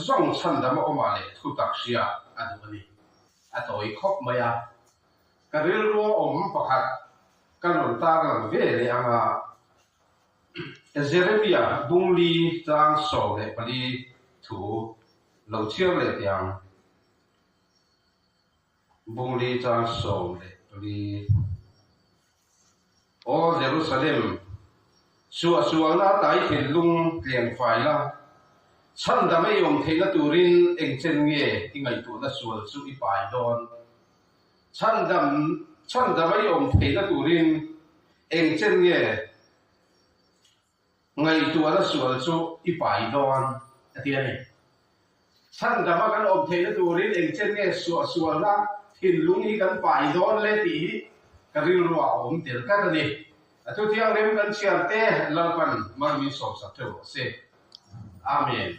zong chan dama oma le thu tak sia adu ni atoi khop maya karil ro pakhat kan ta ga ve le anga Jeremia bungli tang so le pali thu lo chiang le tiang bungli tang so le pali o Jerusalem suwa na tai khin lung tlian fai la chan da mai yom theina turin engchen nge tingai tu na sual chu I pai don chan da mai yom theina turin engchen nge ngai tu na sual chu I pai don atia ni chan da ma kan om theina turin engchen nge sual na thin lung hi kan pai don le ti ka ril ruwa om tel ka ni atu tiang rem kan chiam te lalpan mar mi som sa theu se amen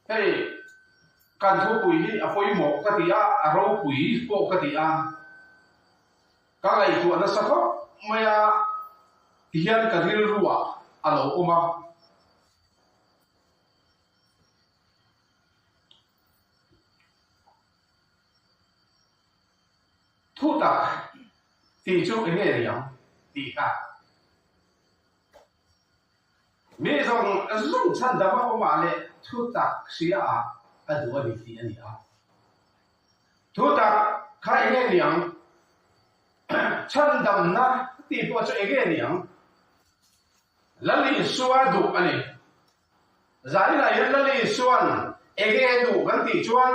hey kan thu pui hi apoi mo ka ti a aro pui po ka ti a ka lai tu na sa ko maya hian ka ril ruwa alo oma thu tak ti chu nge riang ti ka mi zong chan da ma ma le thu tak sia adu ani ti ani a thu tak khai nge riang chan dam na ti po chu nge riang lali suwa du ani zari la yan lali suan nge du kan ti chuan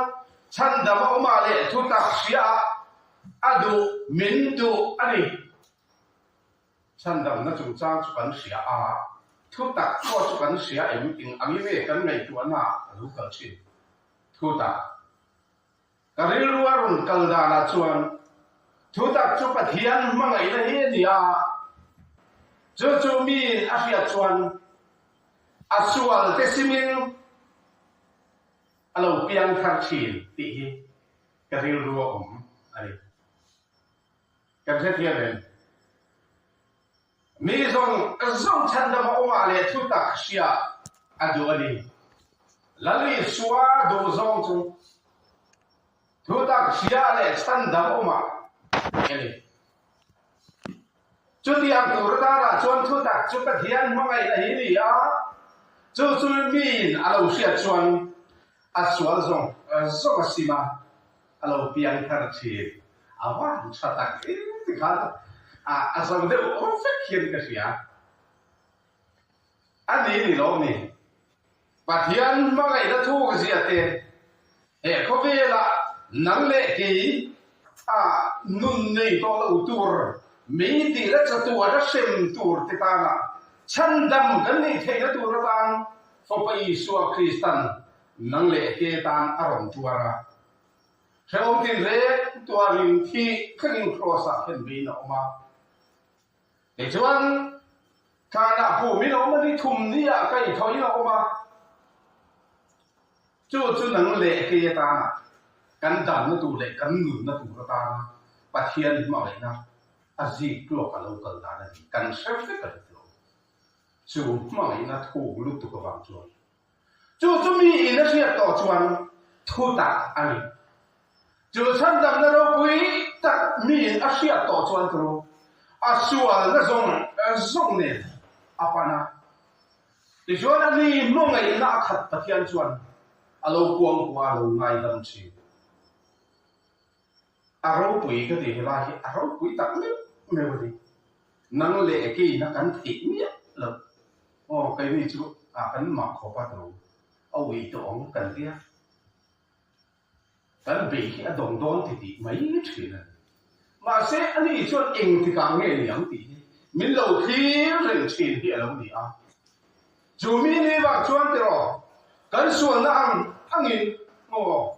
chan da ma le thu tak sia adu min du ani chan dam na chung chang chu kan sia a thu tak ko chu kan sia em ting ami ve kan ngai tu na lu kal chin thu tak karil ruarun kal da na chuan thu tak chu pathian mangai na hi ni a chu mi asia chuan asual te simin alo piang thar chin ti hi karil ruom ani kan se thian mi zong chan da ma oma le thu tak sia adu ani lali suwa do zong chu thu tak sia le chan da oma ani chu ti ang tur da ra chuan thu tak chu ka thian mangai la hi ni a chu min alo sia chuan aswal zong asima alo piang thar chi awan chatak ti kha asal de perfect hian ka sia ani ni lo ni pathian mangai da thu ka sia te e ko vela nang le ki nun nei to lo tur mi ti la cha tu ra sem tur ti ta na chan dam kan ni the na tur tan fo pa Isu Kristan nang le ke tan aron tuara theo tin re tua rin thi khanin cross a khen bi na oma e chuan kana pu mi no ma ni thum ni a kai thoi na oma chu nang le ke ta na kan dan na tu le kan nu na tu ta na pathian ma le na azi klo ka lo kal da na kan sef se ka lo chu ma le na thu lu tu ka wang chu mi ina sia to chuan thu ta ani chu chan dam na ro pui tak mi asia to chuan tro asual na zong ne apana ti chuan ani mo ngai na khat pathian chuan alo kuang kwa lo ngai dam chi aro pui ka ti la hi aro pui tak me wadi nang le ki na kan thi mi lo o kai ni chu kan ma kho pa tro au wi to ong kan dia kan bị cái đồng đón thì mấy chuyện này mà sẽ anh ấy cho anh thì càng nghe nhàng thì mình lâu khi rèn chuyện thì lâu đi à dù mình đi vào chuan thì rồi cần xuân nó ăn nghìn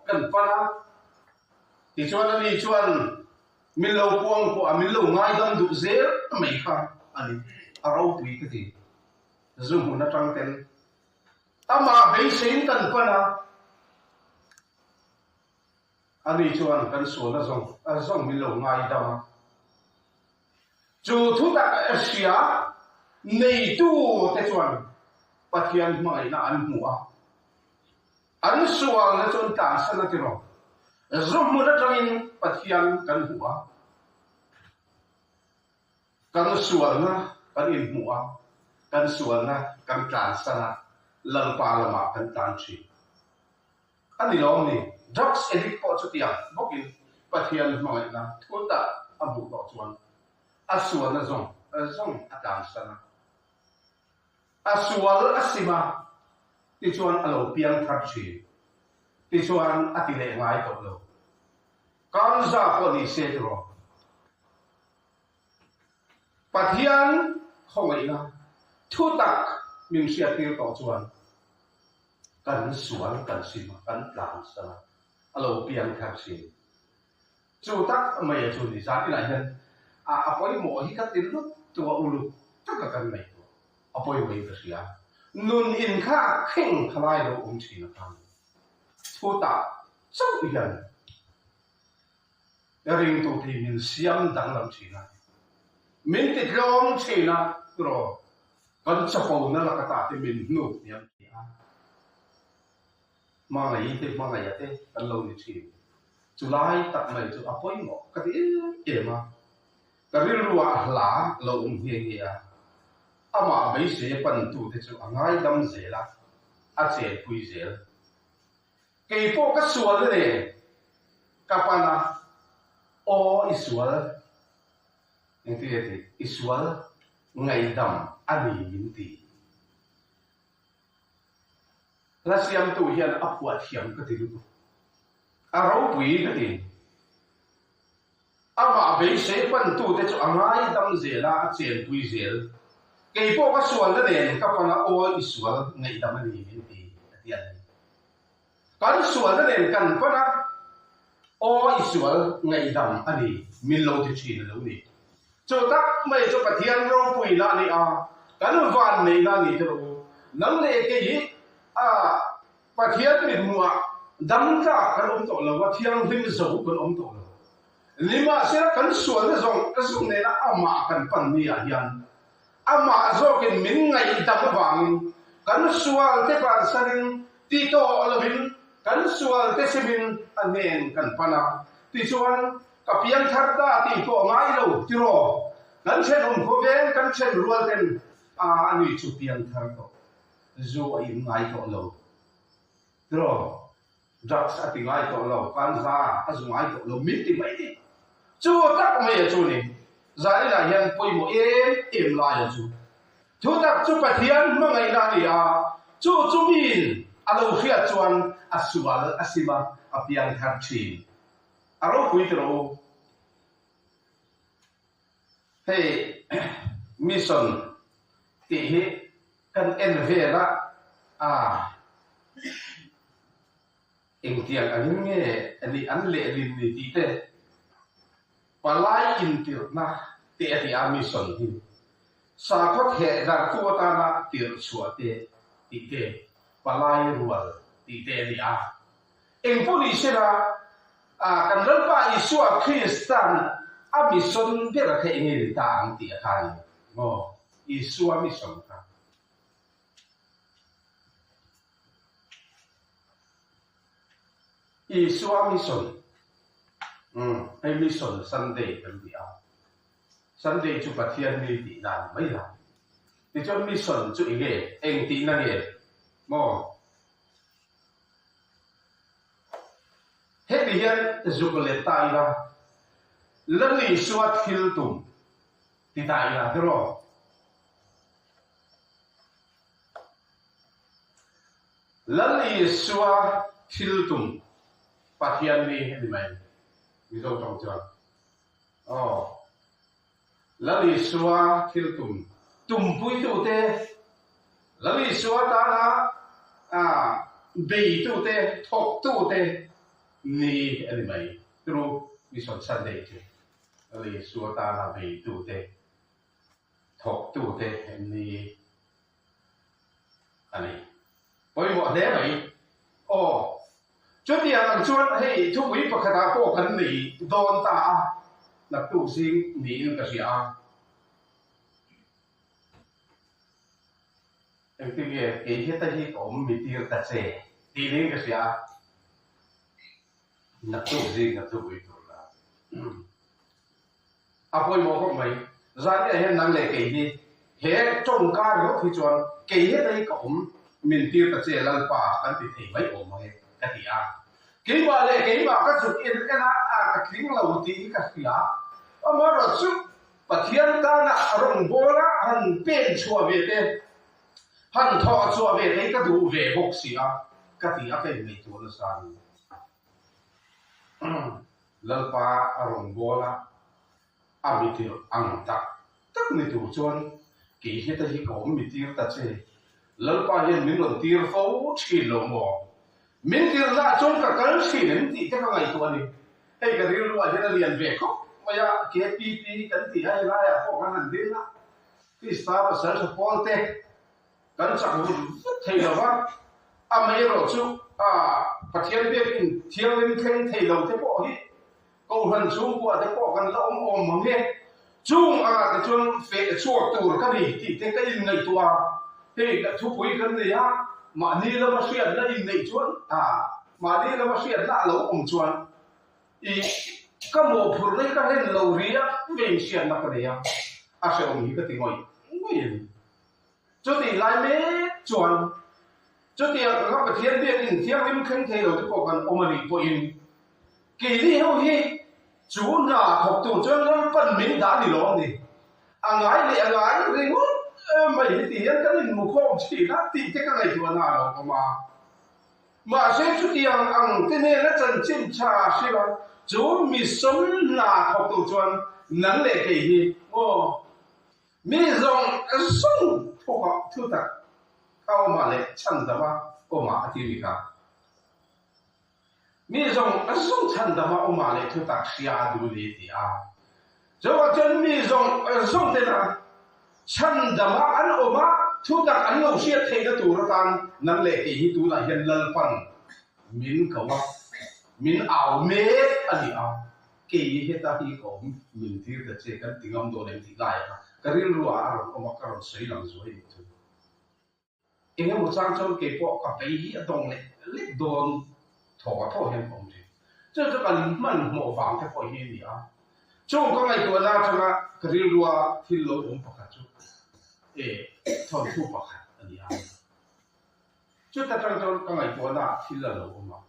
cần pan á thì chuan anh ấy chuan mình lâu quăng của mình lâu ngay đâm đủ dễ mấy khăn anh ấy aro tùy cái gì dùng một nó trăng tên ta mà mấy sinh cần pan á ani chuan kan so na zong mi lo ngai da chu thu ta sia nei tu te chuan pathian mai na an mu a an sual na chon ta sana ti ro zum mu na tangin pathian kan huwa kan sual na kan in huwa kan sual na kan ta sana lang pa lama kan tan chi ani lo ni drugs addict ko chu tiang bokin pathian mai na thuta abu ko chuan asual na zong atan sana asual asima ti chuan alo piang thap chi ti chuan atile ngai to lo kan za ko ni se ro pathian khongai na thu tak min sia tir to chuan kan sual kan sima kan tlang sana alo piang thap chi chu tak mai chu ni sa ti lai hen apoi mo hi ka tin lu tu ulu tak kan mai apoi wei ka sia nun in kha kheng khalai lo chi na kan thu ta chau hian ring tu ti min siam dang lam chi na min ti lom chi na ro kan chapo na la ka ta ti min nu niam ti a ma ngai te kan lo ni chi July tak mai chu apoi mo ka ti e ma ka ri ruwa hla lo hi a ama bei se pan tu te chu angai dam zela a che pui zel ke po ka sual le ka pana o isual enti isual ngai dam ani minti la siam tu hian apua thiam ka ti lu a ro pui ka ti ama bei se pan tu te chu angai dam zela a che pui zel ke po ka sual le ka pana o isual ngai dam ani minti atian kan sual le kan pana o isual ngai dam ani min lo ti chin lo ni chu tak mai chu pathian ro pui la ni a kan van nei la ni ro nang le ke hi a pathian min muwa dam ta kan to lo wa thiang hlim zo kan to lo lima se kan sual le zong ne na ama kan pan ni a hian ama zo kin min ngai dam wang kan sual te pan sanin ti to lovin kan sual te simin anen kan pana ti chuan ka piang thar ta ti to ngai lo ti ro kan chen ko ven kan chen rual ten ani chu piang thar to zo ai ngai to lo ti ro drugs ati ngai to lo kan za azu ngai to lo mit ti mai ti chu tak mai chu ni zai la hian poi mo em la ya chu thu tak chu pathian ma ngai la ni a chu min alo khia chuan asual asima apiang thar chi aro pui tro hey mission ti hi kan en vela engtiang anin nge ani anle lin ni ti te palai in tir na te ati a mission hi sa khot he dar ku ta na tir chua te ti te palai rual ti te ni a eng poli sera kan ran pa isua Kristan a mission de la ke ni ta ang ti a kai mo isua mission ka isua mission ai mission Sunday kan dia Sunday chu pathian ni ti dan mai la ti chon mission chu ige eng ti na ni mo he bi hian zukole tai la lali suat khil tum ti tai la dro lali suat khil tum pathian ni he mai mi zo tong chuan lali suwa khil tum pui tu te lali suwa ta na bei tu te thok tu te ni ani mai tru mi son Sunday te lali suwa ta na bei tu te thok tu te ni ani poi mo de mai cho tiền ăn chuột hay thu quý bậc khá có cần nỉ đòn ta là tu sinh nỉ cái gì em cái gì cái hết ta hi có mình tiêu ta sẽ ทีนี้ก็เสียนักตู้จริงนักตู้อีกตัวละอาพอยมองเข้าไปร้านเนี่ยเห็นนั่งเลยกี่ทีเห็นจงการรถที่จวนกี่ได้ก็ผมมินตีตะเจริญป่าอันติดเหไว้ผมมาเห็นกันที่อ่ะกี่บาเลยกี่บาก็สุดอินกันนะก็ทิ้งเราตีกันที่อ่ะเอามาเราสุดปะเทียนตานะรงโบนะหันเป็นชัวเวเตหันทอชัวเวเตก็ดูเวบกเสียกันที่อ่ะเป็นไม่ตัวละสามลลปาอารมณ์โบละอามิติร์อังตักมิติร์จวนกี่เหตุที่เขามิติร์ตัดเจลลปาเห็นมินหลงตีร์เขาชิลลงบ่มินติร์ละจนกับการชิลมินติจะก็ไงตัวนี้ไอ้ก็เรียนรู้ว่าจะเรียนเบรกเขาไม่อยากเก็บปีกันที่ให้ไรอ่ะพวกนั้นดีนะที่สตาร์บัคส์พอลเตะกันจักวุ่นเที่ยวว่าอเมริกาชุประเทศเบียกินเที่ยวเล่นเทนเที่ยวเที่ยวพวกนี้ก็หันสูงกว่าเที่ยวพวกกันละอมมึงเนี่ยจุงแต่จนเฟะชั่วตัวกันดีที่เที่ยวก็ยินในตัวเฮ้ยทุกปุยกันเลยฮะมานี่เรามาเสียแล้วยินในชวนมานี่เรามาเสียแล้วเราชวนอีก็โมพูดเลยก็เห็นเราเรียกเวียนเสียนักเรียนอาเซียนนี้ก็ติงอยไม่ยินจุดที่ไล่เมจวนจุดที่เราไปเที่ยวเบียกินเที่ยวริมเขื่อนเที่ยวที่พวกกันอมาริโกอินกี่ที่เขาเฮจูน่าถกตัวจนเราปั้นมินด่าดิลองดิอ่างไงเลยอ่างไงเรื่องว่าไม่ได้ที่ยังกันมุขชีนะที่จะกันไงตัวน่าเราก็มาเสียจุดที่อังที่เนี่ยแล้วจันจิมชาใช่ไหมจูมีสมน่าถกตัวจนนั่นเลยกี่ที่โอ้มีส่งพวกเขาทุกท่าเข้ามาเลยฉันแต่ว่าก็มาที่นี่ครับมีส่งฉันแต่ว่าก็มาเลยทุกท่าเสียดูดีที่จะว่าจนมีส่งเท่านั้นฉันแต่ว่าอันออกมาทุกท่าอันเราเสียเทกับตัวเราตั้งนั่นแหละที่ตัวเราเห็นเล่นฟังมินเขาว่ามินเอาเมฆอันนี้กี่เหตุที่เขามินที่จะเจอกันถึงอำโดนที่ได้ครับก็เรียนรู้อารมณ์ของมันก็เราใช้หลังสวยทุกเองมุจฉาจนเก็บพวกกับไปตรงเลยเล็กโดนถอดท่อเห็นผมสิ这个มัน模仿แค่พอเห็นนี่ช่วงก็ไม่ตัวน่าจะมาก็เรียนรู้ที่เราองค์ประกาศทอนทุกประกาศอันนี้จุดแต่จังจนก็ไม่ตัวน่าที่เราลงมา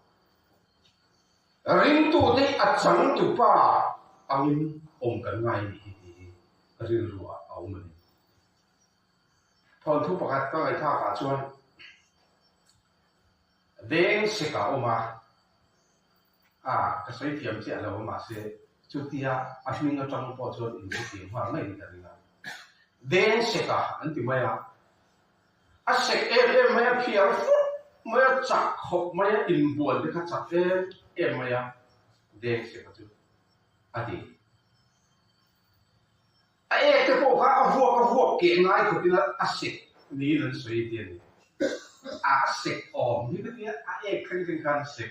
ริมตัวได้อัดสังตุป้าอันองค์กันไงก็เรียนรู้เอามันทอนทุกประกาศก็ไม่ท่าป่าชวนเด้งสิกาออกมาก็ใช้เทียมเสียแล้วมาเสียจุดที่อันนี้ก็จังพอชวนอินเดียมาไม่ได้เลยนะเด้งสิกาอันที่ไม่เสกไม่เพียร์ฟุตไม่จักขบไม่อินบวนที่เขาจักไม่เด้งสิกาจุดอันนี้ที่พวกเขาพวกเก่งง่ายคนที่นั่นเสกนี่นั่นสวยดีนี่เสกออมนี่ก็เนี่ยขึ้นกันเสก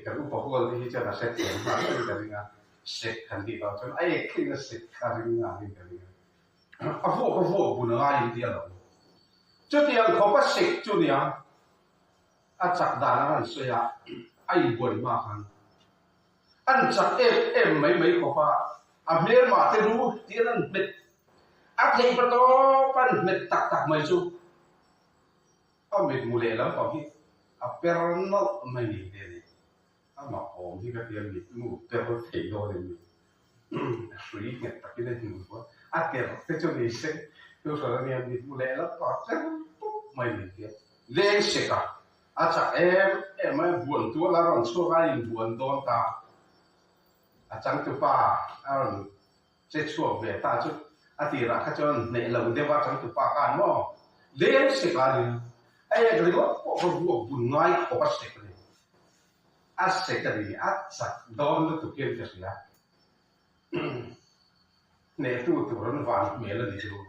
กับอุปกรณ์ที่จะมาเสกเองมาเป็นกันยังเสกขันดีเราจนขึ้นเสกขันยังเป็นกันยังพวกบุญง่ายอย่างเดียวจุดที่ยังเขาก็เสกจุดนี้จักดานันสวยบุญมากอันจักไม่เขาว่าเมื่อมาจะรู้ที่นั่นเป็นเทปโตปันเม็ดตักไม่ชูเม็ดมูเลแล้วก็ที่เปรนนกไม่มีเดนี่มาโอมที่ก็เตรียมมีมูเตอร์เทโดเลยมีสุริเนี่ยตักที่ได้ถึงว่าเตอร์ที่จะมีเซ็กตัวส่วนนี้มีมูเลแล้วก็จะไม่มีเดียเลี้ยงเสกจากไม่บวนตัวแล้วเราช่วยกันบวนโดนตาจังตัวป้าจะช่วยเวตาจุดที่รักจนในเราเดี๋ยวว่าจังตัวป้ากันมั้งเลี้ยงเสกอะไรก็เรียกว่าพวกบุญง่ายเขาก็เสกเลยเสกอะไรจักโดนแล้วถูกเกี่ยวกับสิ่งนั้นเนี่ยตัวนั้นวางเมื่อไรดีรู้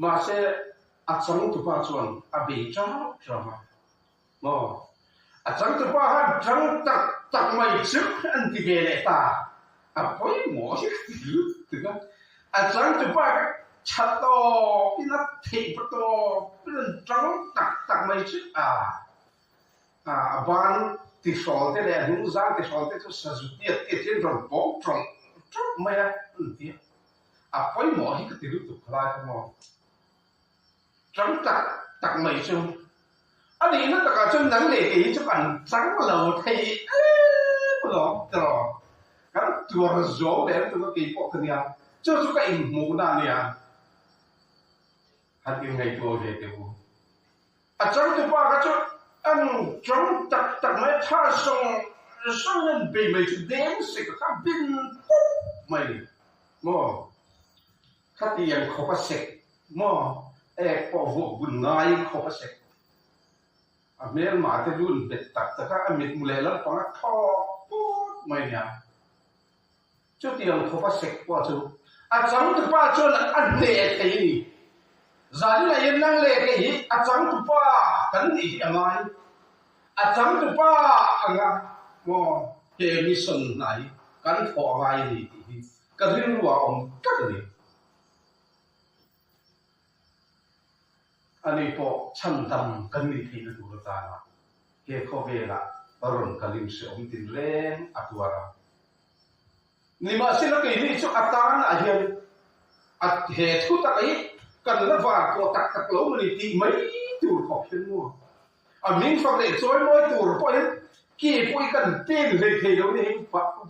มาเสียจังตัวป้าชวนบีจ้ามามั้งจังตัวป้าจังตักไม่ซึกอันที่เบลตาพอยหมอสิถึงกันจังตัวป้าชัดโตพี่นัทเทปโตเป็นจังตัก mấy chứ ban thì sổ thế này hướng dẫn thì sổ thế cho sử dụng tiết trên rồi bóng tròn chút mấy tiết quay mỏ hết cái tiếng tục lại không mỏ trắng tặc mấy chứ anh đi nó tặc chân nắng để cái cho bạn trắng lầu thì rồi cái chùa gió để tụi nó kỳ bộ thân nhà cho cái mù đàn nhà hạt ngày chùa về tiêu trắng tụi ba cái chỗ anh trắng tặc mấy tha xong lên bị mấy chú đếm xịt cái pin mày mò khát tiền khó bắt xịt mò bỏ vụ buồn ngay khó bắt xịt mấy mà cái luôn bệt tặc cái mệt mù lẽ lắm còn cái thò mày nhá chú tiền khó bắt xịt qua chú trắng tụi ba cho là ăn lệ cái gì giờ này yên năng lệ cái gì trắng tụi ba cần gì anh ai trắng tụi ba anh à mò cái mission này cần thọ vai gì cái riêng của ông cắt gì anh ấy có chân tâm cần gì thì nó đủ ta là cái khó về là baron kalim sẽ ông tin lên atuara nhưng mà xin nó cái gì cho atan à hiện hệ thu tắc ấy cần nó vào của tắc lỗ mình thì mấy tuổi học sinh mua mình phải để cho mỗi tuổi coi kia coi cần tên về thì đâu đi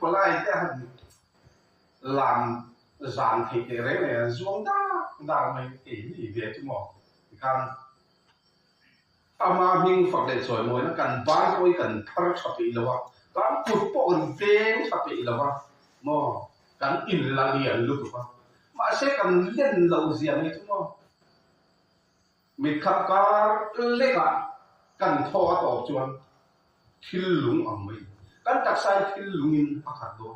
phải lại cái hành làm giản thì cái đấy là xuống đa mình cái gì về chứ mà kan ama mình phải để cho mỗi nó cần bán coi cần thar sắp bị lâu kan cụt bộ tên sắp bị lâu mà kan in là liền lúc mà sẽ cần liên lâu gì ấy chứ mà mình khắp cả lệ cả cần thọ tổ chuan thil lung ang mai kan taksai thil lungin pakhat do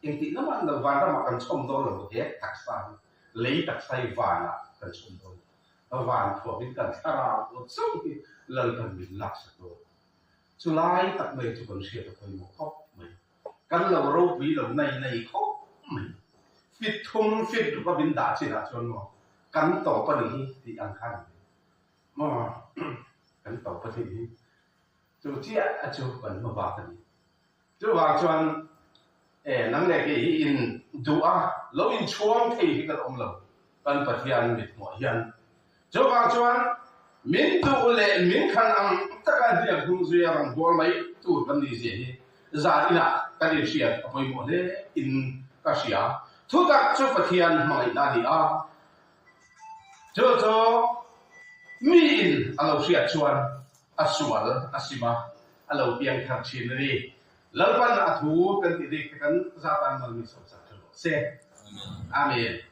engti naman na vanda ma kan chom do lo he taksai lei taksai vana kan chom do van thua bin kan thara lo chung ki lal kan min lak sa do chulai tak mai chu kan sia to koi mo khop mai kan lo ro pi lo nei khop mai fit thum fit ba bin da chi na chon mo kan to pa ni ti ang khan mo kan to pa ti chú chia chú vẫn mà vào cái chú vào cho nắng này cái in dua lâu in chuông thì cái ông lâu cần phải hiền mệt mỏi hiền chú vào cho mình tu lệ mình khăn ăn tất cả những công việc làm bố mấy tu vấn đề gì ra đi nào cái điều gì ở bên một lệ in cái gì à thu đặt chú phải hiền mà là đi à chú mình ăn lâu xịt chuan aswal asima alo piang khang chin ri lalpan athu kan ti dik kan zatan mal mi so sa se amen